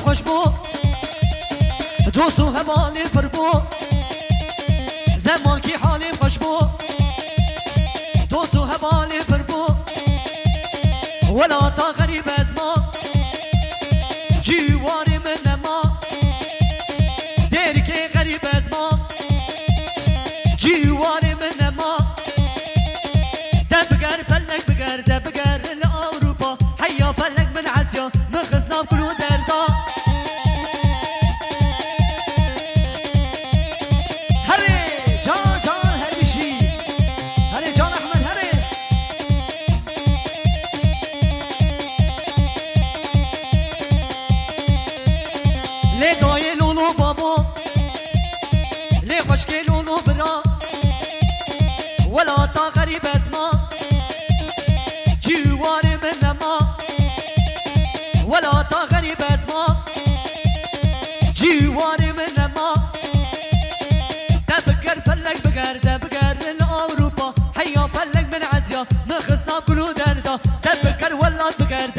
خوش بو دوستو هبالی پر بو زمان کی حالی خوش بو دوستو هبالی پر بو ولا تا غریب از ما جیواری من نما دیر که غریب از ما جیواری من نما ده بگر فلک بگر ده بگر لأوروبا حیا فلک من عزیا مخزنا بكلو دردا هري جان جان هربشي هري جان احمد هري لي دايلونو بابا لي خشكيلونو برا ولا تا غريب اسما جواري من نما ولا تا غريب اسما جواري من نما تبقر فلك بقر تبقر لأوروبا حيا فلك من عزيا نخصنا بكلو دردا تبقر ولا بقر